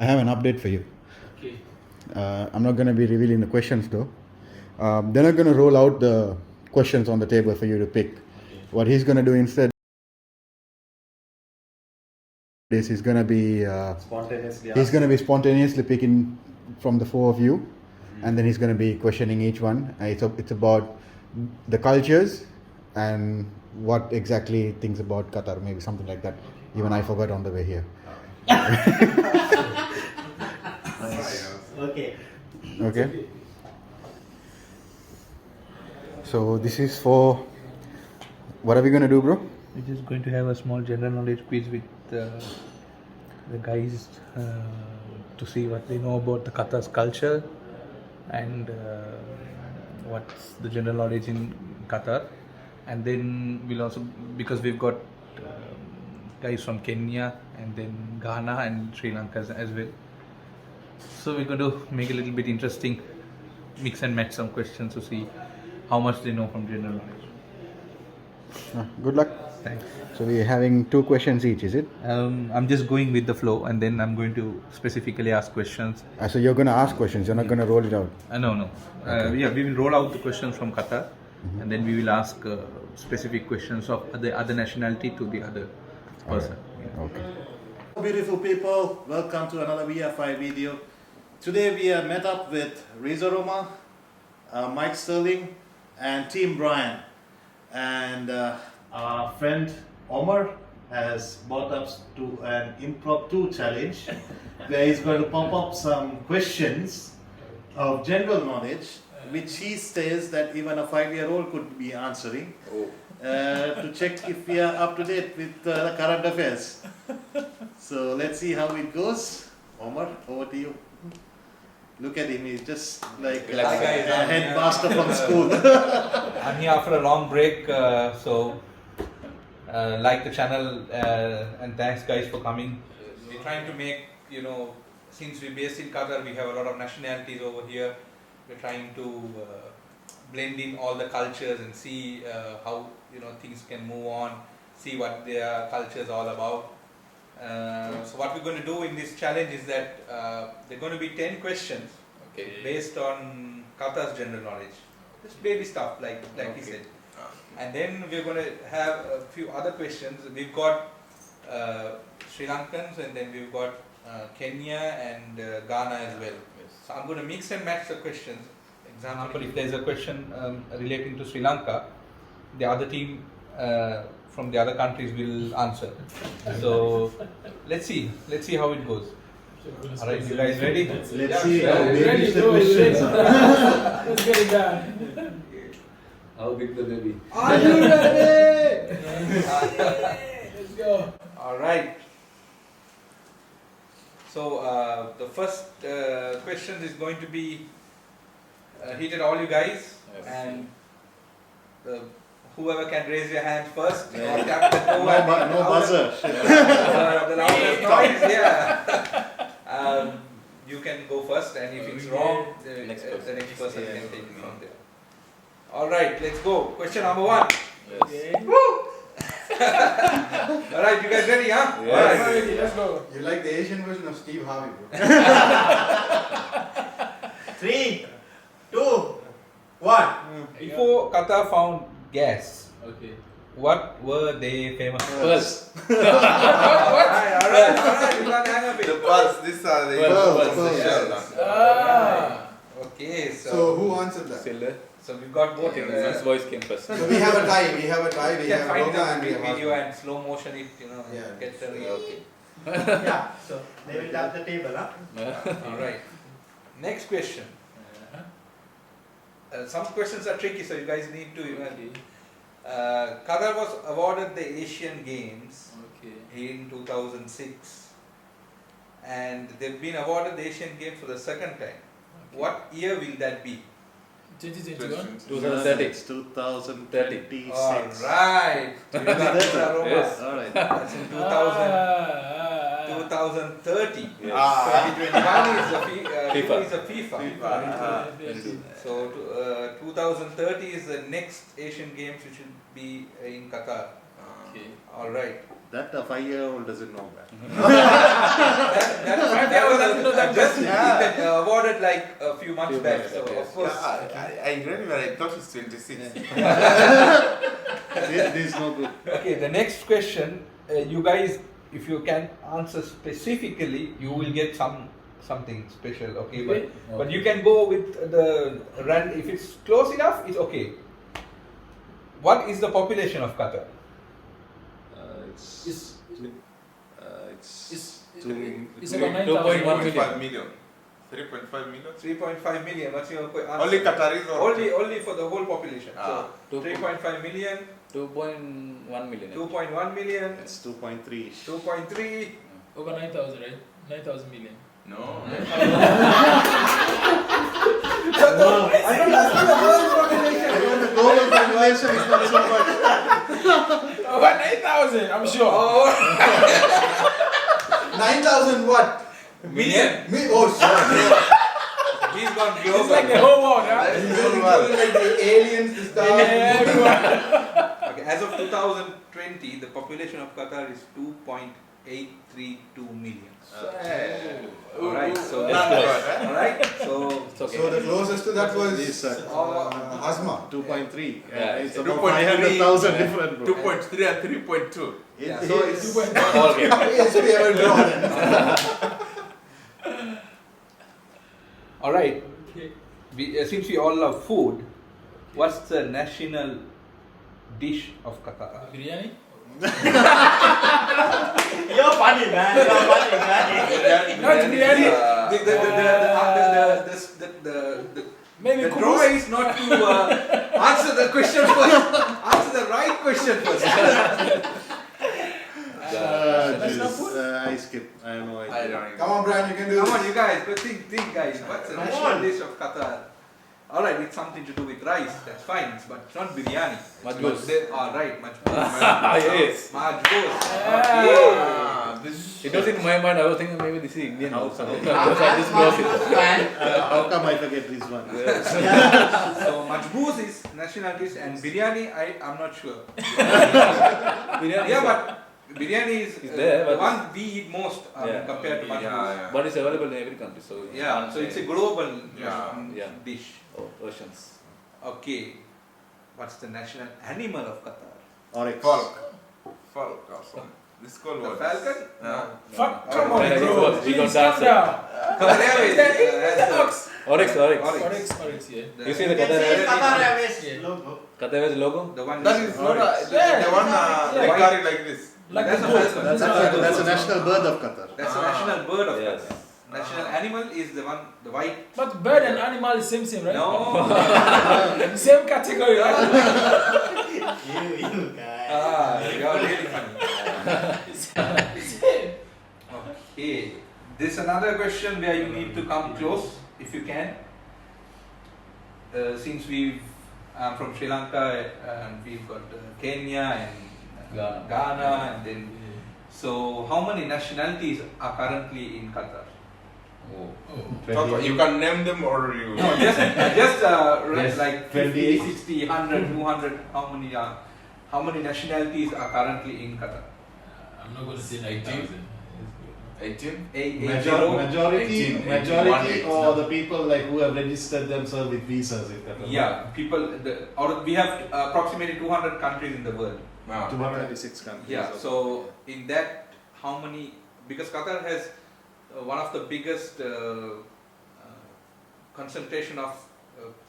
I have an update for you. Okay. I'm not going to be revealing the questions though. They're not going to roll out the questions on the table for you to pick. What he's going to do instead is he's going to be spontaneously picking from the four of you, and then he's going to be questioning each one. It's about the cultures and what exactly things about Qatar, maybe something like that. Even I forgot on the way here. Okay. Okay. So this is for. What are we gonna do, bro? We're just going to have a small general knowledge quiz with the guys to see what they know about the Qatar's culture and what's the general knowledge in Qatar. And then we'll also, because we've got guys from Kenya and then Ghana and Sri Lanka as well. So we're going to make a little bit interesting, mix and match some questions to see how much they know from general knowledge. Good luck. Thanks. So we're having 2 questions each, is it? I'm just going with the flow, and then I'm going to specifically ask questions. So you're gonna ask questions. You're not gonna roll it out. No. Yeah, we will roll out the questions from Qatar, and then we will ask specific questions of the other nationality to the other person. Yeah. Okay. Beautiful people, welcome to another VFI video. Today we are met up with Reza Roma, Mike Sterling and Team Brian. And our friend Omar has brought us to an impromptu challenge where he's going to pop up some questions of general knowledge which he says that even a 5-year-old could be answering to check if we are up to date with the current affairs. So let's see how it goes. Omar, over to you. Look at him, he's just like a headmaster from school. I'm here after a long break, so like the channel and thanks guys for coming. We're trying to make, since we're based in Qatar, we have a lot of nationalities over here. We're trying to blend in all the cultures and see how things can move on, see what their culture is all about. So what we're going to do in this challenge is that there are going to be 10 questions based on Qatar's general knowledge. Just baby stuff like he said. And then we're going to have a few other questions. We've got Sri Lankans, and then we've got Kenya and Ghana as well. So I'm going to mix and match the questions. Example, if there's a question relating to Sri Lanka, the other team from the other countries will answer. So let's see how it goes. Alright, you guys ready? Let's see how big the questions are. Let's get it done. How big the baby? Are you ready? Let's go. Alright. So the first question is going to be heated all you guys, and whoever can raise your hand first or tap the toe No buzzer. the loudest noise, yeah. You can go first, and if it's wrong, the next person can take it from there. Alright, let's go. Question number 1. Okay. Alright, you guys ready, huh? Yes. Alright. Let's go. You like the Asian version of Steve Harvey, bro? 3, 2, 1. Before Qatar found gas, Okay. what were they famous for? Pulse. Alright, you can't hang up The it. pulse, these are the Pulse, inshallah. Okay, So who answered that? Silver. so we've got both. Okay, his voice came first. So we have a tie. We have You We can have find it Roma on and we have video Asma. and slow motion it, Yeah. get the Okay. Yeah, so they will tap the table, huh? Alright. Next question. Some questions are tricky, so you guys need to Qatar was awarded the Asian Games Okay. in 2006, and they've been awarded the Asian Games for the second time. What year will that be? 2021. 2030. It's 2036. Alright. Yes. Alright. That's in 2030. Yes. 2021 is a FIFA. is a FIFA. So 2030 is the next Asian Games, which will be in Qatar. Okay. All right. That a 5-year-old doesn't know that. That was just Yeah. awarded like a few months Few back. months So back, yes. of course. I read it, I thought it's 26. This is no good. Okay, the next question, you guys, if you can answer specifically, you will get something special. Okay, but you can go with the run. If it's close enough, it's okay. What is the population of Qatar? It's It's about 9,000. 2.1 million. 3.5 million. 3.5 million. 3.5 million. What's your answer? Only Qataris or Only for the whole population. Ah. So 3.5 million, 2.1 million. 2.1 million, It's 2.3. 2.3. Over 9,000, right? 9,000 million. no. I don't ask for the whole population. Even the global population is not so much. Over 9,000, I'm sure. 9,000 what? Million. Oh, sorry. He's gone It's global. like the whole world, huh? Like the aliens, the stars. Yeah, everyone. Okay, as of 2020, the population of Qatar is 2.832 million. Alright, so Not bad, eh? alright, so It's okay. So the closest to that was This, Asma. 2.3. Yeah, It's it's about 2.3. 500,000 different, bro. 2.3 and 3.2. yeah, It so is- it's All game. Yes, we ever drawn. alright. Okay. Since we all love food, what's the national dish of Qatar? Biryani? You're funny, man. You're funny, man. Not biryani. Maybe The kummus. draw is not to answer the question first. Answer the right question first. That's not food? I skip. I have no idea. I don't Come on, Brian, you can do Come this. on, you guys. But think, guys. What's the Come national on. dish of Qatar? All right, it's something to do with rice. That's fine, but it's not biryani. Majboos. All right, majboos. Yes. Majboos. This It was in my mind. I was thinking maybe this is Indian or something. So I just closed it. How come I forget this one? So majboos is national dish, and biryani, I'm not sure. Biryani. Yeah, but biryani is It's there, the but one we eat most Yeah. compared to majboos. yeah. But it's available in every country. So Yeah, so it's a global Yeah. Yeah. dish. versions. Okay, what's the national animal of Qatar? Oryx. Falk. Falk or something. This called The what? falcon? Yeah. Fuck, come on, Yeah, it bro. was. We Please got calm that, down. Qatar Airways has Ox. Oryx. Oryx. Oryx, yeah. You see the You can Qatar see Airways? Qatar Airways Yeah. logo. Qatar Airways logo? The one That is not Oryx. the one Yeah. they carry like this. Like That's the a goat. falcon. That's a national bird of Qatar. That's the national bird of Yes. Qatar. National animal is the one, the white. But bird and animal is same, right? No. Same category, right? You guys. You're really funny. Okay. This is another question where you need to come close if you can. Since I'm from Sri Lanka and we've got Kenya and Ghana and then. So how many nationalities are currently in Qatar? You can name them or you. No, just Yes, like 50, 28. 60, 100, 200. How many nationalities are currently in Qatar? I'm not going to say 9,000. 18? Majority 18, or the people like who have registered themselves with visas in Qatar. Yeah, people. We have approximately 200 countries in the world. No. 236 countries. Yeah. So in that, how many? Because Qatar has one of the biggest concentration of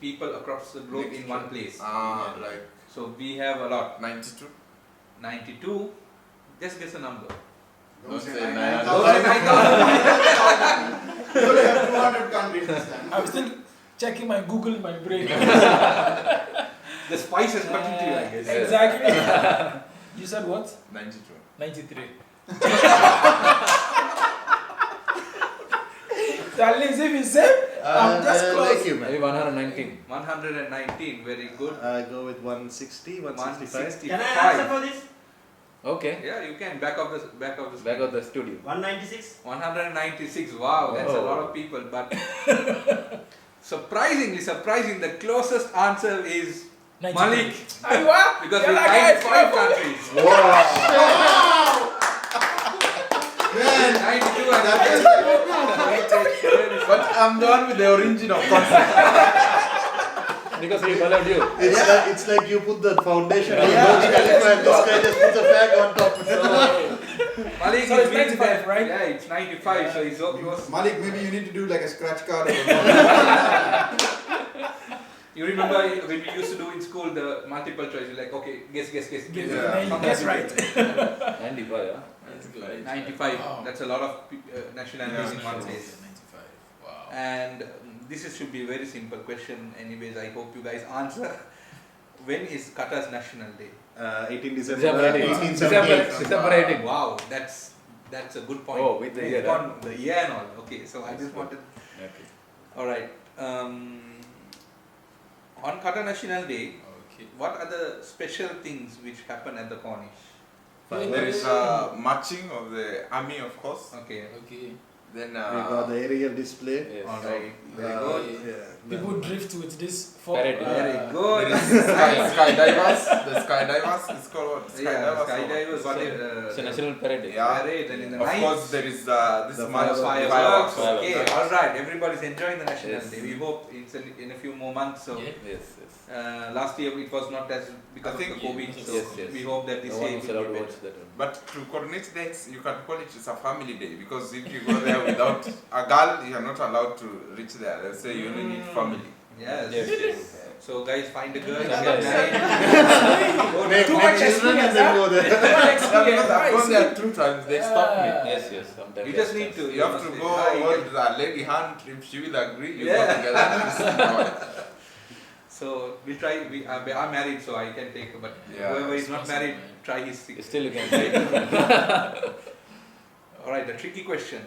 people across the globe in one place. Like So we have a lot. 92? 92. Just guess a number. Don't say 9,000. Don't say 9,000. You only have 200 countries this time. I'm still checking my Google in my brain. The spice has got into you, I guess. Exactly. You said what? 92. 93. So at least if you say, I'm just I close. like you, Maybe man. 119. 119. Very good. I go with 160, 165. Can I answer 165. for this? Okay. Yeah, you can back of the Back screen. of the studio. 196? 196. Wow, that's a Oh. lot of people. But surprising, the closest answer is Malik, Aywa! because Yeah, we like tried I- 5 countries. Man, 92 and But I'm the one with the original concept. Because he followed you. it's like you put the foundation on Burj Khalifa and this guy just puts a flag on top. Malik So is it's 95, right? Yeah, it's 95, so he was. Malik, maybe you need to do like a scratch card. You remember when we used to do in school the multiple choice, like, okay, guess. Guess, Yeah. guess right. 95, yeah. That's good. 95, Wow. that's a lot of nationalities in one place. 95. Wow. And should be a very simple question anyways, I hope you guys answer. When is Qatar's National Day? 18 December, December 18. 1878. December 18. Wow, that's a good point. Oh, with the year, You've gone the year and all. Okay, so I just wanted. Okay. Alright. On Qatar National Day, Okay. what are the special things which happen at the Corniche? There is marching of the army, of course. Okay. Okay. Then We got the aerial display. Yes. Alright. Very Uh, good. yeah. People drift with this for Parade. Very there good. is skydivers. The skydivers is called what? Yeah, skydivers. What It's a national parade. day. Yeah. Parade and in the Of night. course, there is this The month Fireworks. Fireworks. Okay, alright. Everybody's enjoying the National Yes. Day. We hope it's in a few more months. So Yeah. Yes, yes. last year it was not as because I of think the COVID. So yes, yes. we hope that this No year one it was will allowed be to better. watch that one. But to coordinate dates, you can call it a family day because if you go there without a girl, you are not allowed to reach there. They'll say you only need family. Yes. Yes, yes. So guys, find a girl. Yes. Get married. Make Too make much children and then go there. Too much Yeah, experience. because I've gone Right, there 2 times, they stopped me. Yes, yes. Sometimes. You just need to. You have to must- go Ah, you hold can- the lady hand. If she will agree, you Yeah. go together. This is how it- So we'll try. I'm married, so I can take. But Yeah, whoever is it's not possible, married, man. try his six. Still you can try. All right, the tricky question.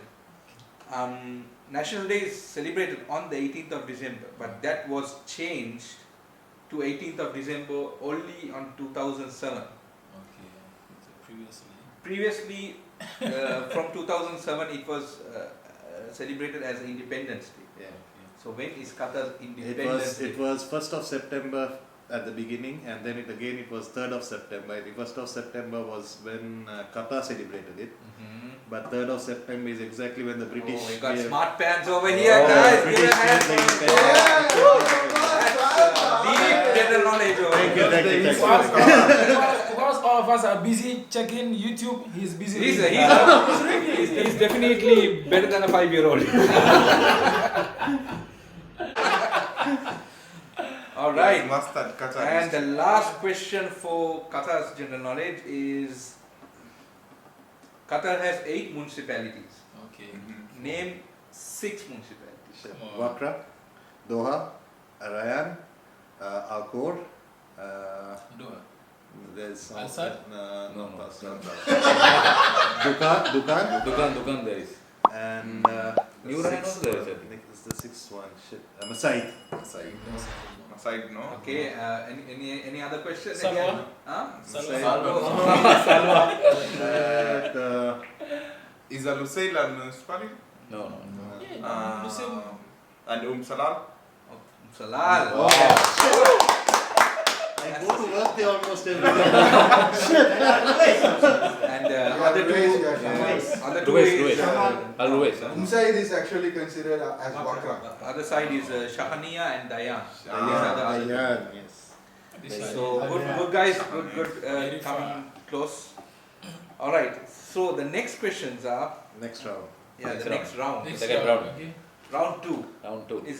National Day is celebrated on the 18th of December, but that was changed to 18th of December only on 2007. Okay. So previously. Previously, from 2007, it was celebrated as Independence Day. Yeah. So when is Qatar's Independence Day? It was 1st of September at the beginning, and then it was 3rd of September. The 1st of September was when Qatar celebrated it, Mhm. but 3rd of September is exactly when the British. Oh, we got gave- smart pants over here, Oh, guys. British Give a hand gave for the this. independence. Deep general knowledge over Thank you, here. thank you, thank you. Whilst all of us are busy checking YouTube, he's busy. He's reading. he's definitely better than a 5-year-old. All right. Mastered Qatar. And the last question for Qatar's general knowledge is Qatar has 8 municipalities. Okay. Name 6 municipalities. Come on. Wakra, Doha, Arayan, Alcor. Doha. There's some. Al Sadd? No. Dukan, Dukan there is. and New Ryan also there is, I think. It's the 6th one. Shit, Masaid. Aside, no? Okay. Any other questions? Salwa. Huh? Salwa. And, Is Al Lusail a municipality? No. Yeah, the same. And Salal? Salal. Oh, I go to work there almost every day. And other two. Other two Ruwais, is. Ruwais. Al Ruwais, huh? Umsaid is actually considered as Wakra. Other side is Shahaniya and Dayan. These are the other two. Ayan, yes. This side. So good guys, good Very coming far. close. All right. So the next questions are Next round. the Next next round. Next Second round, round. okay. Round 2 Round 2. is